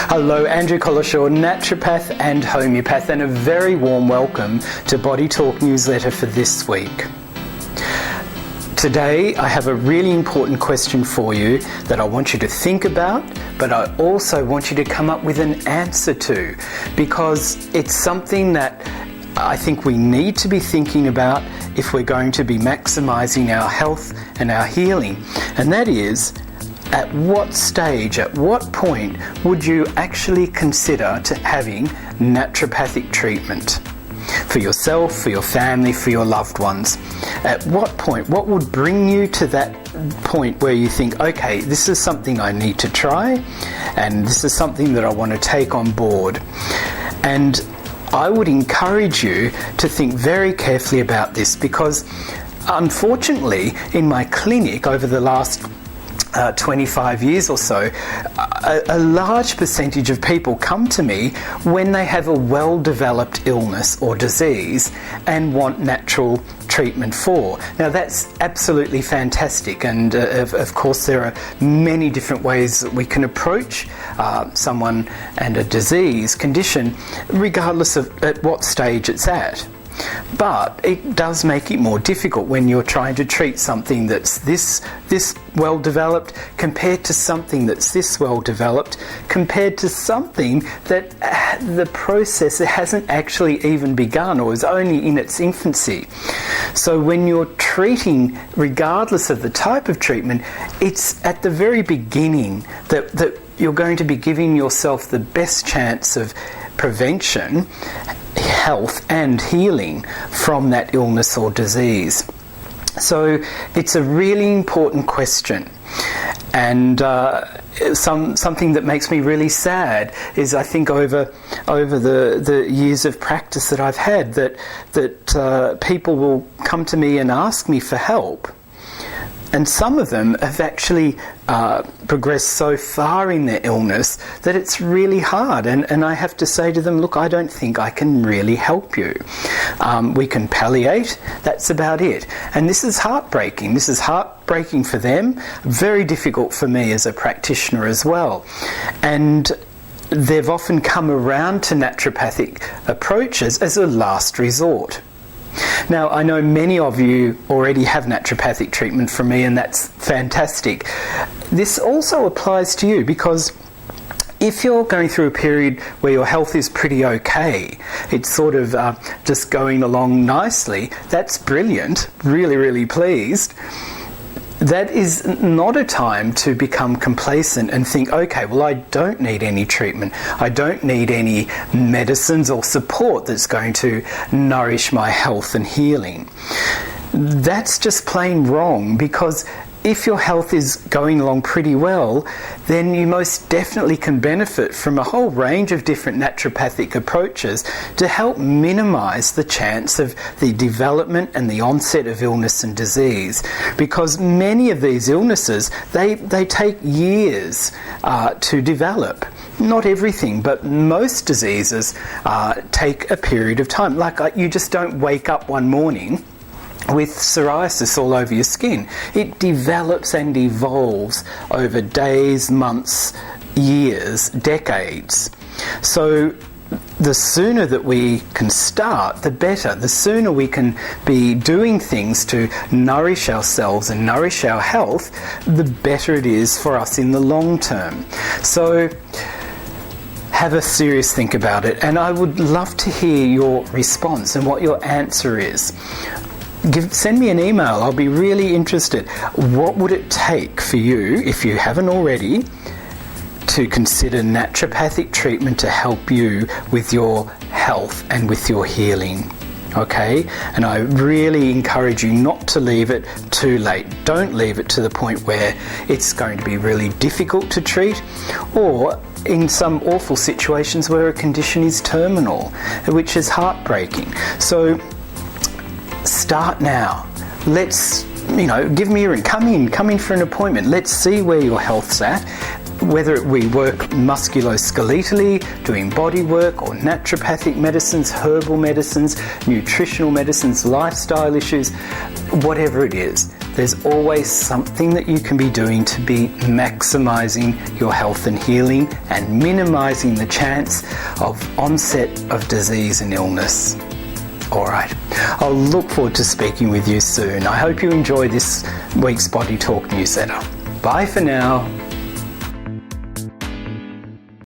Hello, Andrew Collishaw, naturopath and homeopath, and a very warm welcome to Body Talk newsletter for this week. Today I have a really important question for you that I want you to think about, but I also want you to come up with an answer to, because it's something that I think we need to be thinking about if we're going to be maximising our health and our healing, and that is, at what stage, at what point would you actually consider having naturopathic treatment for yourself, for your family, for your loved ones? At what point, what would bring you to that point where you think, okay, this is something I need to try and this is something that I want to take on board? And I would encourage you to think very carefully about this, because unfortunately in my clinic over the last 25 years or so, a large percentage of people come to me when they have a well-developed illness or disease and want natural treatment for. Now that's absolutely fantastic, and of course there are many different ways that we can approach someone and a disease condition regardless of at what stage it's at. But it does make it more difficult when you're trying to treat something that's this well developed compared to something that's this well developed compared to something that the process hasn't actually even begun or is only in its infancy. So when you're treating, regardless of the type of treatment, it's at the very beginning that you're going to be giving yourself the best chance of prevention, health and healing from that illness or disease. So it's a really important question, and something that makes me really sad is, I think over the years of practice that I've had, that people will come to me and ask me for help. And some of them have actually progressed so far in their illness that it's really hard. And I have to say to them, look, I don't think I can really help you. We can palliate, that's about it. And this is heartbreaking. This is heartbreaking for them, very difficult for me as a practitioner as well. And they've often come around to naturopathic approaches as a last resort. Now, I know many of you already have naturopathic treatment from me, and that's fantastic. This also applies to you, because if you're going through a period where your health is pretty okay, it's sort of just going along nicely, that's brilliant, really, really pleased. That is not a time to become complacent and think, okay, well, I don't need any treatment. I don't need any medicines or support that's going to nourish my health and healing. That's just plain wrong, because if your health is going along pretty well, then you most definitely can benefit from a whole range of different naturopathic approaches to help minimise the chance of the development and the onset of illness and disease. Because many of these illnesses, they take years to develop. Not everything, but most diseases take a period of time. Like you just don't wake up one morning with psoriasis all over your skin. It develops and evolves over days, months, years, decades. So the sooner that we can start, the better. The sooner we can be doing things to nourish ourselves and nourish our health, the better it is for us in the long term. So have a serious think about it, and I would love to hear your response and what your answer is. Send me an email. I'll be really interested. What would it take for you, if you haven't already, to consider naturopathic treatment to help you with your health and with your healing? Okay? And I really encourage you not to leave it too late. Don't leave it to the point where it's going to be really difficult to treat, or in some awful situations where a condition is terminal, which is heartbreaking. So start now. Let's, give me a ring. Come in for an appointment. Let's see where your health's at. whether we work musculoskeletally, doing body work, or naturopathic medicines, herbal medicines, nutritional medicines, lifestyle issues, whatever it is, there's always something that you can be doing to be maximising your health and healing and minimising the chance of onset of disease and illness. Alright, I'll look forward to speaking with you soon. I hope you enjoy this week's Body Talk newsletter. Bye for now.